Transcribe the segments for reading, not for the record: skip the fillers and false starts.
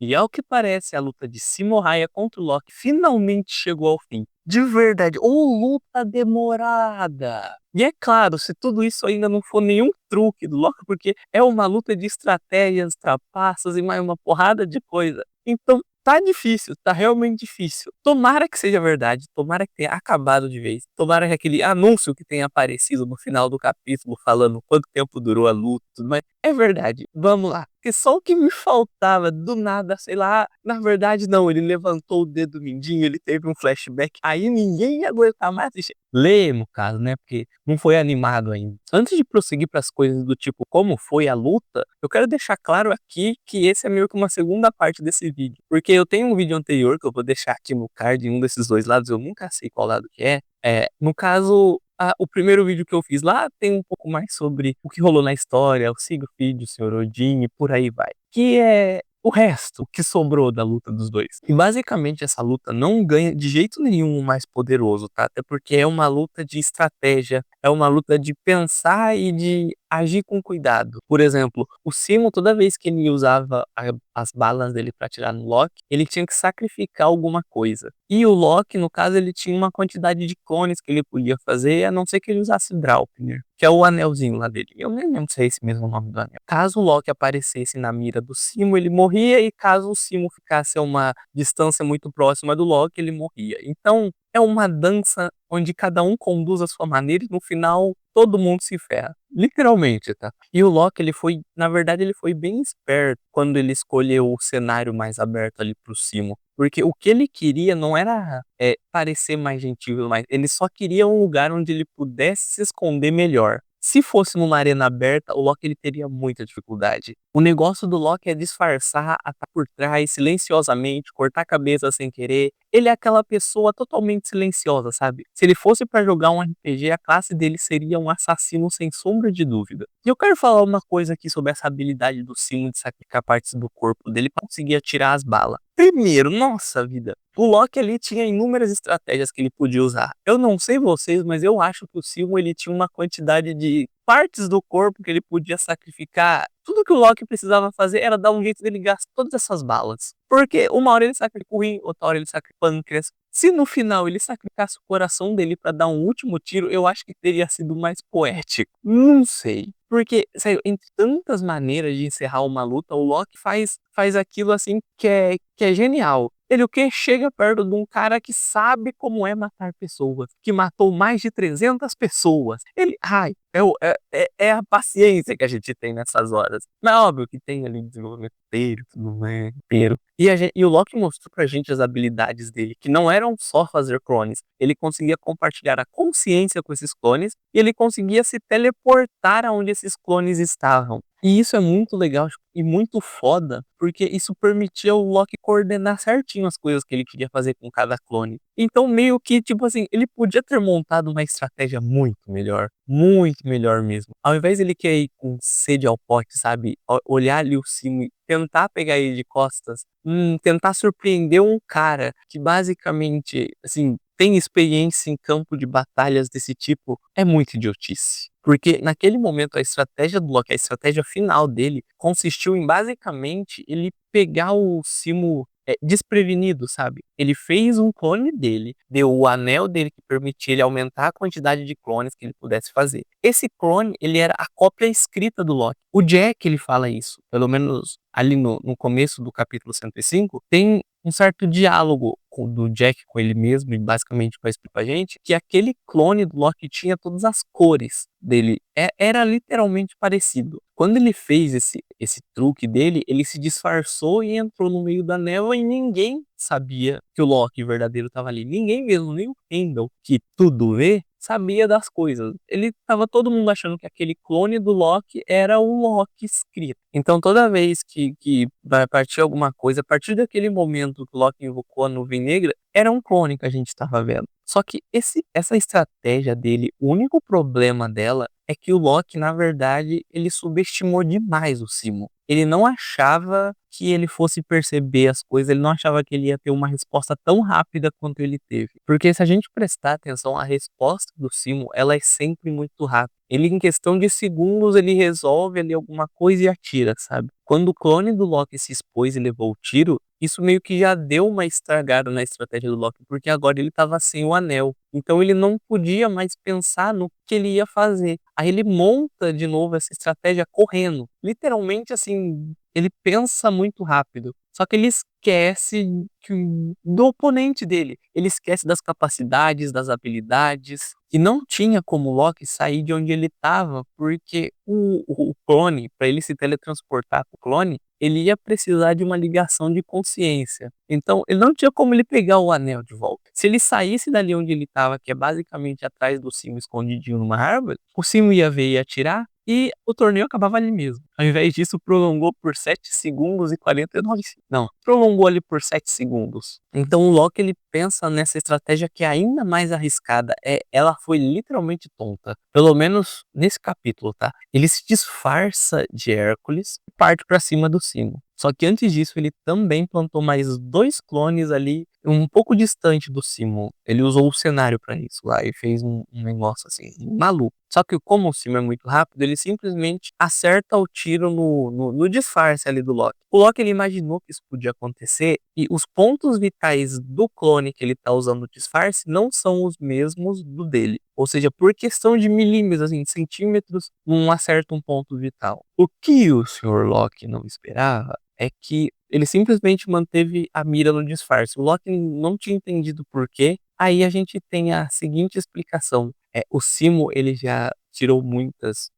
E ao que parece, a luta de Simo Hayek contra o Loki finalmente chegou ao fim. De verdade, ou luta demorada! E é claro, se tudo isso ainda não for nenhum truque do Loki, porque é uma luta de estratégias, trapaças e mais uma porrada de coisa. Então, tá difícil, tá realmente difícil. Tomara que seja verdade, tomara que tenha acabado de vez. Tomara que aquele anúncio que tenha aparecido no final do capítulo falando quanto tempo durou a luta e tudo mais. É verdade, vamos lá. Porque só o que me faltava, do nada, sei lá, na verdade não, ele levantou o dedo mindinho, ele teve um flashback, aí ninguém ia aguentar mais assistir. Ler, no caso, né, porque não foi animado ainda. Antes de prosseguir para as coisas do tipo como foi a luta, eu quero deixar claro aqui que esse é meio que uma segunda parte desse vídeo. Porque eu tenho um vídeo anterior que eu vou deixar aqui no card em um desses dois lados, eu nunca sei qual lado que é. No caso, o primeiro vídeo que eu fiz lá tem um pouco mais sobre o que rolou na história, o Siegfried, o Sr. Odin e por aí vai. Que é o resto que sobrou da luta dos dois. E basicamente essa luta não ganha de jeito nenhum o mais poderoso, tá? Até porque é uma luta de estratégia, é uma luta de pensar e de agir com cuidado. Por exemplo, o Simo, toda vez que ele usava as balas dele para atirar no Loki, ele tinha que sacrificar alguma coisa. E o Loki, no caso, ele tinha uma quantidade de clones que ele podia fazer, a não ser que ele usasse Draupnir, que é o anelzinho lá dele. Eu nem lembro se é esse mesmo o nome do anel. Caso o Loki aparecesse na mira do Simo, ele morria, e caso o Simo ficasse a uma distância muito próxima do Loki, ele morria. Então, é uma dança onde cada um conduz a sua maneira e no final todo mundo se ferra. Literalmente, tá? E o Loki, ele foi, na verdade, ele foi bem esperto quando ele escolheu o cenário mais aberto ali pro Simo. Porque o que ele queria não era parecer mais gentil, mas ele só queria um lugar onde ele pudesse se esconder melhor. Se fosse numa arena aberta, o Loki ele teria muita dificuldade. O negócio do Loki é disfarçar, estar por trás, silenciosamente, cortar a cabeça sem querer. Ele é aquela pessoa totalmente silenciosa, sabe? Se ele fosse pra jogar um RPG, a classe dele seria um assassino sem sombra de dúvida. E eu quero falar uma coisa aqui sobre essa habilidade do Simo de sacrificar partes do corpo dele pra conseguir atirar as balas. Primeiro, nossa vida, o Loki ali tinha inúmeras estratégias que ele podia usar. Eu não sei vocês, mas eu acho que o Simo ele tinha uma quantidade de partes do corpo que ele podia sacrificar. Tudo que o Loki precisava fazer era dar um jeito dele gastar todas essas balas. Porque uma hora ele sacrifica o rim, outra hora ele sacrifica o pâncreas. Se no final ele sacrificasse o coração dele pra dar um último tiro, eu acho que teria sido mais poético. Não sei. Porque, sério, entre tantas maneiras de encerrar uma luta, o Loki faz aquilo assim que é genial. Ele o quê? Chega perto de um cara que sabe como é matar pessoas, que matou mais de 300 pessoas. Ele, ai, é a paciência que a gente tem nessas horas. Mas é óbvio que tem ali desenvolvimento inteiro, tudo mais, inteiro. E o Loki mostrou pra gente as habilidades dele, que não eram só fazer clones. Ele conseguia compartilhar a consciência com esses clones e ele conseguia se teleportar aonde esses clones estavam. E isso é muito legal e muito foda, porque isso permitia o Loki coordenar certinho as coisas que ele queria fazer com cada clone. Então, meio que, tipo assim, ele podia ter montado uma estratégia muito melhor mesmo. Ao invés de ele querer ir com sede ao pote, sabe? Olhar ali o Simo e tentar pegar ele de costas, tentar surpreender um cara que basicamente, assim, tem experiência em campo de batalhas desse tipo, é muito idiotice. Porque naquele momento a estratégia do Loki, a estratégia final dele, consistiu em basicamente ele pegar o Simo desprevenido, sabe? Ele fez um clone dele, deu o anel dele que permitia ele aumentar a quantidade de clones que ele pudesse fazer. Esse clone, ele era a cópia escrita do Loki. O Jack, ele fala isso, pelo menos ali no começo do capítulo 105, tem um certo diálogo do Jack com ele mesmo, e basicamente vai explicar pra gente que aquele clone do Loki tinha todas as cores dele. Era literalmente parecido. Quando ele fez esse truque dele, ele se disfarçou e entrou no meio da névoa e ninguém sabia que o Loki verdadeiro estava ali. Ninguém mesmo, nem o Heimdall, que tudo vê, sabia das coisas. Ele tava todo mundo achando que aquele clone do Loki era o Loki escrito. Então toda vez que vai partir alguma coisa, a partir daquele momento que o Loki invocou a nuvem negra, era um clone que a gente estava vendo. Só que essa estratégia dele, o único problema dela é que o Loki, na verdade, ele subestimou demais o Simo. Ele não achava que ele fosse perceber as coisas, ele não achava que ele ia ter uma resposta tão rápida quanto ele teve. Porque se a gente prestar atenção, a resposta do Simo, ela é sempre muito rápida. Ele, em questão de segundos, ele resolve ali alguma coisa e atira, sabe? Quando o clone do Loki se expôs e levou o tiro, isso meio que já deu uma estragada na estratégia do Loki, porque agora ele estava sem o anel. Então ele não podia mais pensar no que ele ia fazer. Aí ele monta de novo essa estratégia correndo. Literalmente, assim, ele pensa muito rápido. Só que ele esquece do oponente dele. Ele esquece das capacidades, das habilidades. E não tinha como o Loki sair de onde ele estava, porque o clone, para ele se teletransportar com o clone, ele ia precisar de uma ligação de consciência. Então, ele não tinha como ele pegar o anel de volta. Se ele saísse dali onde ele estava, que é basicamente atrás do Simo escondidinho numa árvore, o Simo ia ver e ia atirar, e o torneio acabava ali mesmo. Ao invés disso, prolongou por 7 segundos e 49. Não, prolongou ali por 7 segundos. Então o Loki, ele pensa nessa estratégia que é ainda mais arriscada. Ela foi literalmente tonta. Pelo menos nesse capítulo, tá? Ele se disfarça de Hércules e parte pra cima do Simo. Só que antes disso, ele também plantou mais 2 clones ali, um pouco distante do Simo. Ele usou o cenário pra isso lá e fez um negócio assim, maluco. Só que como o Simo é muito rápido, ele simplesmente acerta o tiro no disfarce ali do Loki. O Loki, ele imaginou que isso podia acontecer e os pontos vitais do clone que ele tá usando no disfarce não são os mesmos do dele. Ou seja, por questão de milímetros, assim, centímetros, não acerta um ponto vital. O que o Sr. Loki não esperava é que ele simplesmente manteve a mira no disfarce. O Loki não tinha entendido por quê. Aí a gente tem a seguinte explicação. O Simo, ele já tirou muitas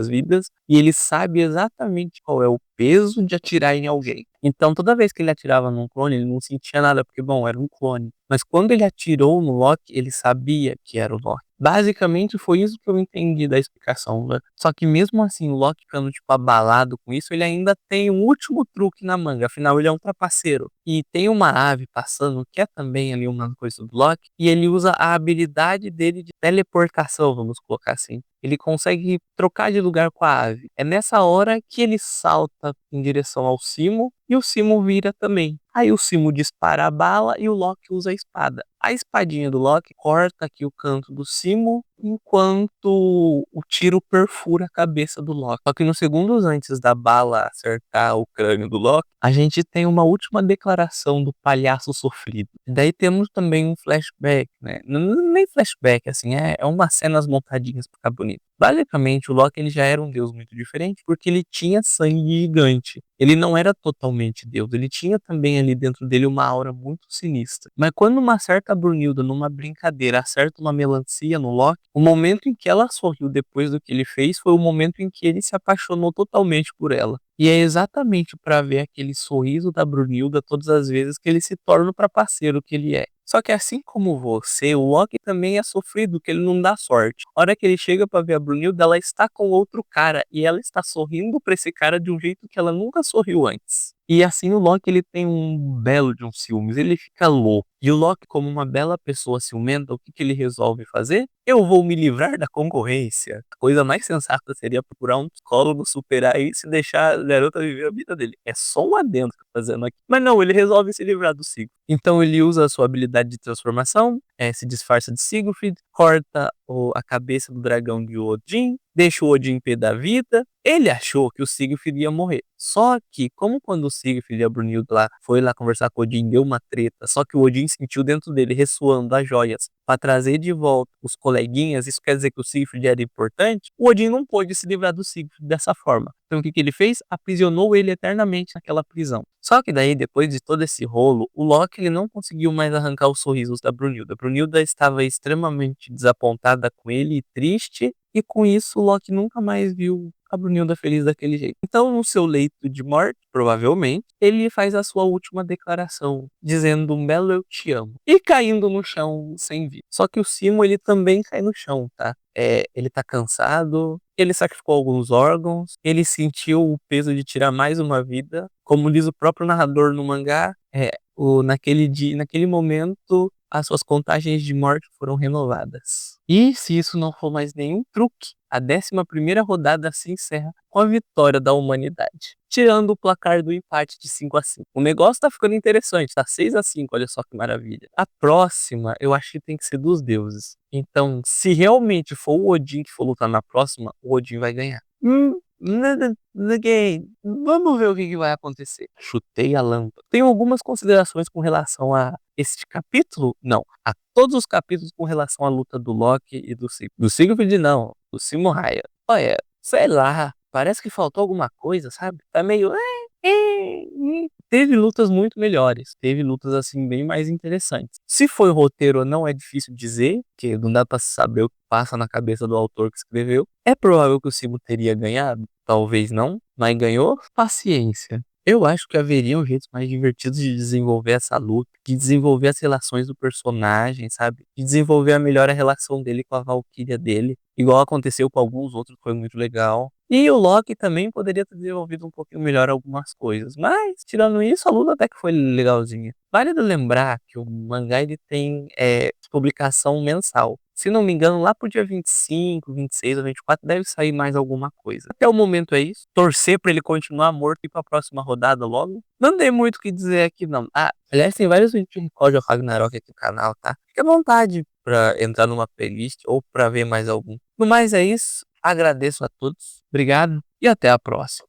vidas e ele sabe exatamente qual é o peso de atirar em alguém. Então, toda vez que ele atirava num clone, ele não sentia nada, porque, bom, era um clone. Mas quando ele atirou no Loki, ele sabia que era o Loki. Basicamente, foi isso que eu entendi da explicação, né? Só que mesmo assim, o Loki ficando, tipo, abalado com isso, ele ainda tem um último truque na manga. Afinal, ele é um trapaceiro. E tem uma ave passando, que é também ali uma coisa do Loki, e ele usa a habilidade dele de teleportação, vamos colocar assim. Ele consegue trocar de lugar com a ave. É nessa hora que ele salta em direção ao Simo e o Simo vira também. Aí o Simo dispara a bala e o Loki usa a espada. A espadinha do Loki corta aqui o canto do Simo, enquanto o tiro perfura a cabeça do Loki. Só que nos segundos antes da bala acertar o crânio do Loki, a gente tem uma última declaração do palhaço sofrido. Daí temos também um flashback, né? Nem flashback, assim, é umas cenas montadinhas pra ficar bonito. Basicamente, o Loki, ele já era um deus muito diferente porque ele tinha sangue gigante. Ele não era totalmente deus, ele tinha também ali dentro dele uma aura muito sinistra. Mas quando uma certa Brunilda, numa brincadeira, acerta uma melancia no Loki, o momento em que ela sorriu depois do que ele fez foi o momento em que ele se apaixonou totalmente por ela. E é exatamente para ver aquele sorriso da Brunilda todas as vezes que ele se torna o trapaceiro que ele é. Só que assim como você, o Loki também é sofrido, que ele não dá sorte. A hora que ele chega pra ver a Brunilda, ela está com outro cara e ela está sorrindo pra esse cara de um jeito que ela nunca sorriu antes. E assim o Loki, ele tem um belo de um ciúmes, ele fica louco. E o Loki, como uma bela pessoa ciumenta, o que ele resolve fazer? Eu vou me livrar da concorrência. A coisa mais sensata seria procurar um psicólogo, superar isso e deixar a garota viver a vida dele. É só um adendo que eu tô fazendo aqui. Mas não, ele resolve se livrar do ciclo. Então ele usa a sua habilidade de transformação, se disfarça de Siegfried, corta a cabeça do dragão de Odin, deixa o Odin pé da vida. Ele achou que o Siegfried ia morrer. Só que, como quando o Siegfried e a Brunilda lá foi lá conversar com o Odin, deu uma treta, só que o Odin sentiu dentro dele ressoando as joias para trazer de volta os coleguinhas, isso quer dizer que o Siegfried era importante, o Odin não pôde se livrar do Siegfried dessa forma. Então o que ele fez? Aprisionou ele eternamente naquela prisão. Só que daí, depois de todo esse rolo, o Loki, ele não conseguiu mais arrancar os sorrisos da Brunilda. A Brunilda estava extremamente desapontada com ele e triste, e com isso o Loki nunca mais viu a Brunilda feliz daquele jeito. Então, no seu leito de morte, provavelmente, ele faz a sua última declaração, dizendo um belo eu te amo, e caindo no chão sem vida. Só que o Simo, ele também cai no chão, tá? Ele tá cansado, ele sacrificou alguns órgãos, ele sentiu o peso de tirar mais uma vida. Como diz o próprio narrador no mangá, naquele dia, naquele momento, as suas contagens de morte foram renovadas. E se isso não for mais nenhum truque, A 11ª rodada se encerra com a vitória da humanidade, tirando o placar do empate de 5-5. O negócio tá ficando interessante, tá 6-5, olha só que maravilha. A próxima, eu acho que tem que ser dos deuses. Então, se realmente for o Odin que for lutar na próxima, o Odin vai ganhar. Ninguém. Vamos ver o que vai acontecer. Chutei a lâmpada. Tenho algumas considerações com relação a este capítulo? Não. A todos os capítulos com relação à luta do Loki e do Sigurd. Do Sigurd não, do Simo Hayek. Olha, sei lá, parece que faltou alguma coisa, sabe? Tá meio. Teve lutas muito melhores. Teve lutas assim bem mais interessantes. Se foi roteiro ou não é difícil dizer, porque não dá pra saber o que passa na cabeça do autor que escreveu. É provável que o Simo teria ganhado? Talvez não, mas ganhou? Paciência. Eu acho que haveriam jeitos mais divertidos de desenvolver essa luta, de desenvolver as relações do personagem, sabe? De desenvolver melhor a relação dele com a Valkyria dele, igual aconteceu com alguns outros, foi muito legal. E o Loki também poderia ter desenvolvido um pouquinho melhor algumas coisas, mas tirando isso, a luta até que foi legalzinha. Vale lembrar que o mangá ele tem publicação mensal. Se não me engano, lá pro dia 25, 26 ou 24 deve sair mais alguma coisa. Até o momento é isso. Torcer pra ele continuar morto e ir pra próxima rodada logo. Não tem muito o que dizer aqui, não. Ah, aliás, tem vários vídeos de Recorde of Ragnarok aqui no canal, tá? Fique à vontade pra entrar numa playlist ou pra ver mais algum. No mais é isso. Agradeço a todos. Obrigado e até a próxima.